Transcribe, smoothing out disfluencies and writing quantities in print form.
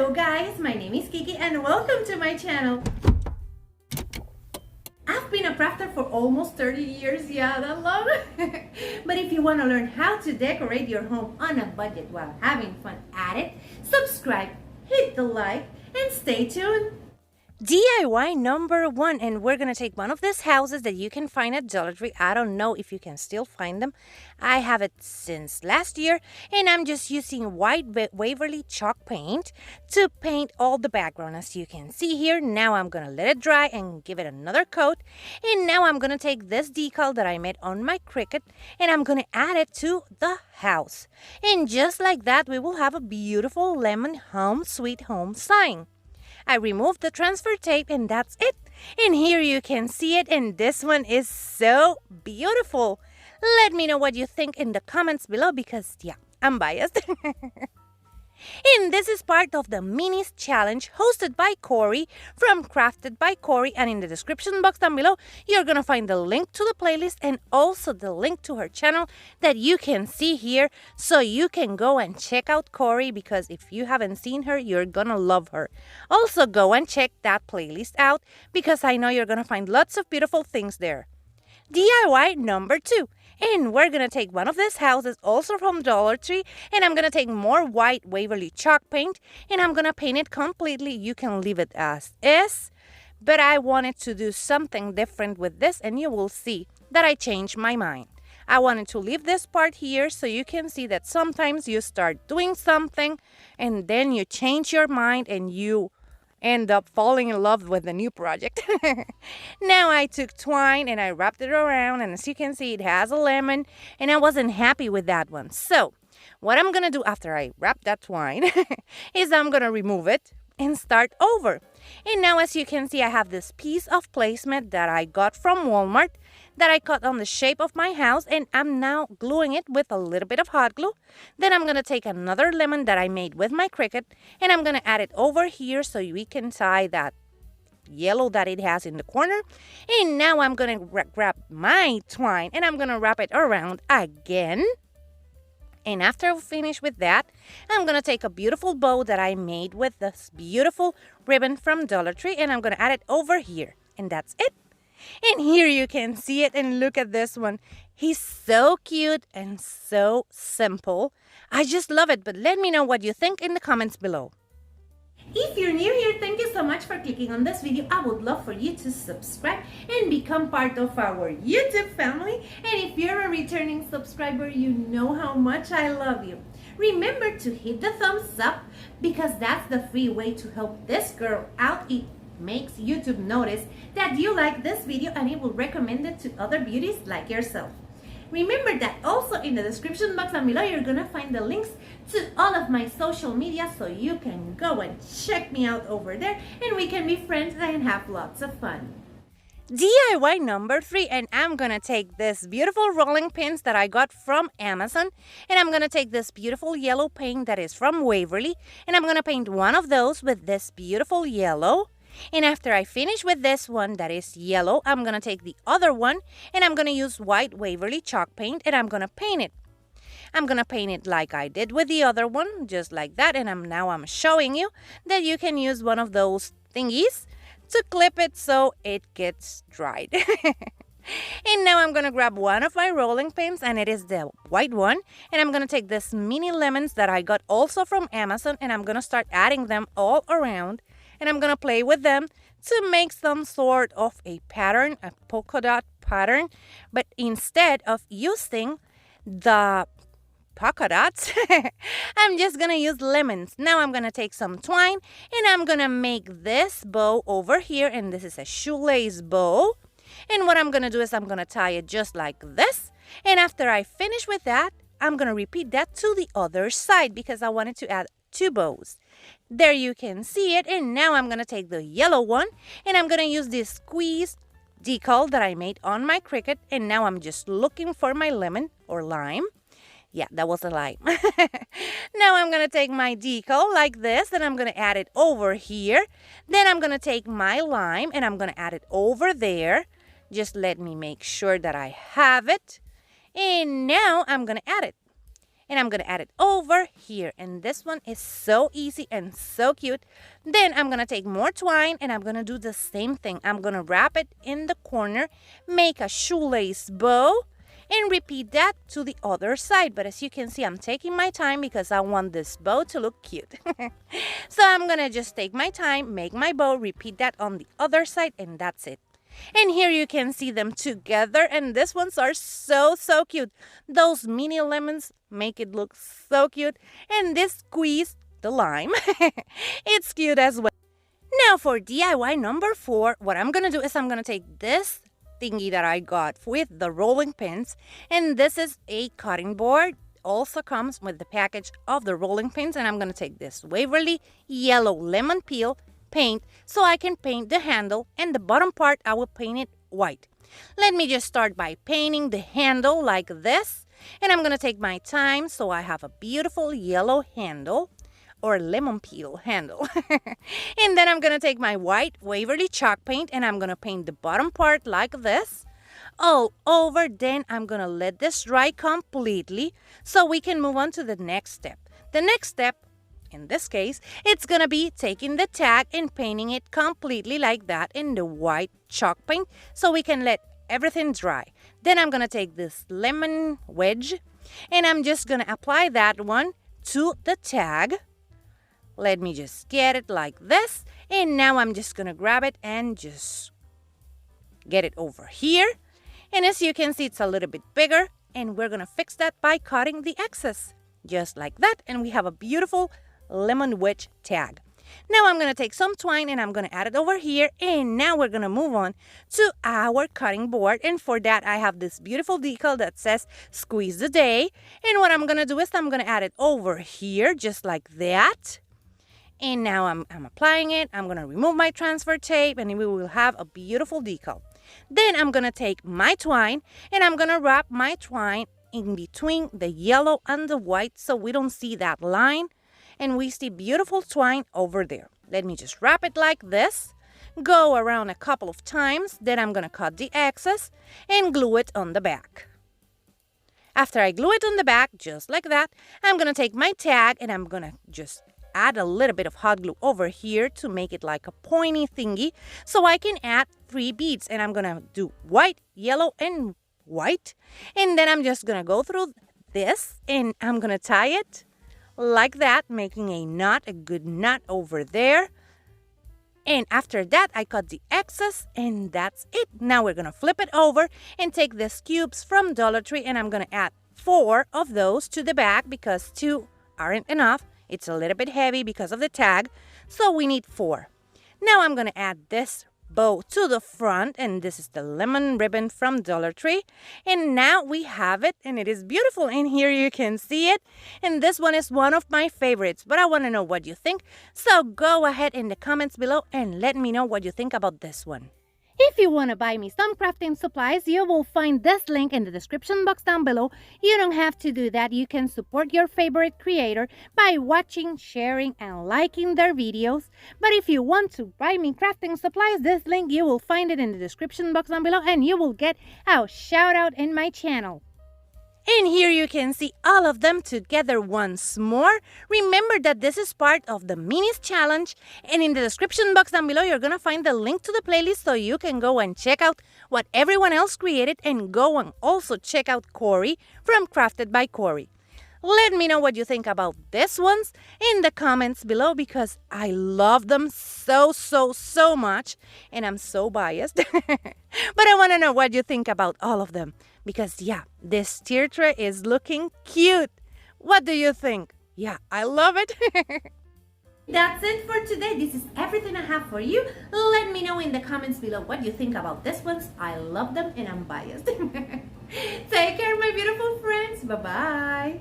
Hello guys, my name is Kiki and welcome to my channel. I've been a crafter for almost 30 years, yeah, that long. But if you want to learn how to decorate your home on a budget while having fun at it, subscribe, hit the like, and stay tuned. DIY number 1, and we're going to take one of these houses that you can find at Dollar Tree. I don't know if you can still find them. I have it since last year, and I'm just using white Waverly chalk paint to paint all the background, as you can see here. Now I'm going to let it dry and give it another coat, and now I'm going to take this decal that I made on my Cricut, and I'm going to add it to the house. And just like that, we will have a beautiful lemon home sweet home sign. I removed the transfer tape and that's it. And here you can see it, and this one is so beautiful. Let me know what you think in the comments below because, yeah, I'm biased. And this is part of the Minis Challenge hosted by Corie from Crafted by Corie. And in the description box down below, you're going to find the link to the playlist and also the link to her channel that you can see here. So you can go and check out Corie because if you haven't seen her, you're going to love her. Also, go and check that playlist out because I know you're going to find lots of beautiful things there. DIY number 2. And we're going to take one of these houses also from Dollar Tree, and I'm going to take more white Waverly chalk paint, and I'm going to paint it completely. You can leave it as is, but I wanted to do something different with this, and you will see that I changed my mind. I wanted to leave this part here so you can see that sometimes you start doing something, and then you change your mind, and you end up falling in love with the new project. Now I took twine and I wrapped it around, and as you can see, it has a lemon, and I wasn't happy with that one. So what I'm gonna do after I wrap that twine is I'm gonna remove it and start over. And now as you can see, I have this piece of placemat that I got from Walmart that I cut on the shape of my house, and I'm now gluing it with a little bit of hot glue. Then I'm going to take another lemon that I made with my Cricut, and I'm going to add it over here so we can tie that yellow that it has in the corner. And now I'm going to grab my twine and I'm going to wrap it around again. And after I finish with that, I'm going to take a beautiful bow that I made with this beautiful ribbon from Dollar Tree, and I'm going to add it over here. And that's it. And here you can see it, and look at this one. He's so cute and so simple. I just love it, but let me know what you think in the comments below. If you're new here, thank you so much for clicking on this video. I would love for you to subscribe and become part of our YouTube family. And if you're a returning subscriber, you know how much I love you. Remember to hit the thumbs up because that's the free way to help this girl out. It makes YouTube notice that you like this video and it will recommend it to other beauties like yourself. Remember that also in the description box down below, you're gonna find the links to all of my social media so you can go and check me out over there and we can be friends and have lots of fun. DIY number 3, and I'm going to take this beautiful rolling pins that I got from Amazon, and I'm going to take this beautiful yellow paint that is from Waverly, and I'm going to paint one of those with this beautiful yellow. And after I finish with this one that is yellow, I'm going to take the other one and I'm going to use white Waverly chalk paint and I'm going to paint it. I'm going to paint it like I did with the other one, just like that. And I'm showing you that you can use one of those thingies to clip it so it gets dried. And now I'm going to grab one of my rolling pins, and it is the white one. And I'm going to take this mini lemons that I got also from Amazon, and I'm going to start adding them all around. And I'm going to play with them to make some sort of a pattern, a polka dot pattern. But instead of using the polka dots, I'm just going to use lemons. Now I'm going to take some twine and I'm going to make this bow over here. And this is a shoelace bow. And what I'm going to do is I'm going to tie it just like this. And after I finish with that, I'm going to repeat that to the other side because I wanted to add 2 bows. There you can see it. And now I'm going to take the yellow one and I'm going to use this squeeze decal that I made on my Cricut. And now I'm just looking for my lemon or lime. Yeah, that was a lime. Now I'm going to take my decal like this and I'm going to add it over here. Then I'm going to take my lime and I'm going to add it over there. Just let me make sure that I have it. And now I'm going to add it. And I'm going to add it over here. And this one is so easy and so cute. Then I'm going to take more twine and I'm going to do the same thing. I'm going to wrap it in the corner, make a shoelace bow, and repeat that to the other side. But as you can see, I'm taking my time because I want this bow to look cute. So I'm going to just take my time, make my bow, repeat that on the other side, and that's it. And here you can see them together, and these ones are so cute. Those mini lemons make it look so cute, and this squeeze, the lime, it's cute as well. Now for DIY number 4, what I'm going to do is I'm going to take this thingy that I got with the rolling pins, and this is a cutting board. Also comes with the package of the rolling pins, and I'm going to take this Waverly yellow lemon peel paint so I can paint the handle, and the bottom part I will paint it white. Let me just start by painting the handle like this, and I'm going to take my time so I have a beautiful yellow handle or lemon peel handle. And then I'm going to take my white Waverly chalk paint and I'm going to paint the bottom part like this all over. Then I'm going to let this dry completely so we can move on to the next step. The next step, in this case, it's going to be taking the tag and painting it completely like that in the white chalk paint so we can let everything dry. Then I'm going to take this lemon wedge and I'm just going to apply that one to the tag. Let me just get it like this. And now I'm just going to grab it and just get it over here. And as you can see, it's a little bit bigger. And we're going to fix that by cutting the excess. Just like that. And we have a beautiful lemon wedge tag. Now I'm going to take some twine and I'm going to add it over here. And now we're going to move on to our cutting board. And for that, I have this beautiful decal that says Squeeze the Day. And what I'm going to do is I'm going to add it over here just like that. And now I'm applying it. I'm going to remove my transfer tape and we will have a beautiful decal. Then I'm going to take my twine and I'm going to wrap my twine in between the yellow and the white so we don't see that line and we see beautiful twine over there. Let me just wrap it like this, go around a couple of times, then I'm going to cut the excess and glue it on the back. After I glue it on the back, just like that, I'm going to take my tag and I'm going to just add a little bit of hot glue over here to make it like a pointy thingy so I can add 3 beads. And I'm going to do white, yellow, and white. And then I'm just going to go through this and I'm going to tie it like that, making a knot, a good knot over there. And after that, I cut the excess and that's it. Now we're going to flip it over and take these cubes from Dollar Tree and I'm going to add 4 of those to the back because 2 aren't enough. It's a little bit heavy because of the tag, so we need 4. Now I'm going to add this bow to the front, and this is the lemon ribbon from Dollar Tree. And now we have it, and it is beautiful. And here you can see it. And this one is one of my favorites, but I want to know what you think. So go ahead in the comments below and let me know what you think about this one. If you want to buy me some crafting supplies, you will find this link in the description box down below. You don't have to do that. You can support your favorite creator by watching, sharing, and liking their videos. But if you want to buy me crafting supplies, this link, you will find it in the description box down below and you will get a shout out in my channel. And here you can see all of them together once more. Remember that this is part of the Minis Challenge. And in the description box down below, you're going to find the link to the playlist so you can go and check out what everyone else created. And go and also check out Corie from Crafted by Corie. Let me know what you think about these ones in the comments below because I love them so much. And I'm so biased. But I want to know what you think about all of them. Because, yeah, this tier tray is looking cute. What do you think? Yeah, I love it. That's it for today. This is everything I have for you. Let me know in the comments below what you think about these ones. I love them and I'm biased. Take care, my beautiful friends. Bye-bye.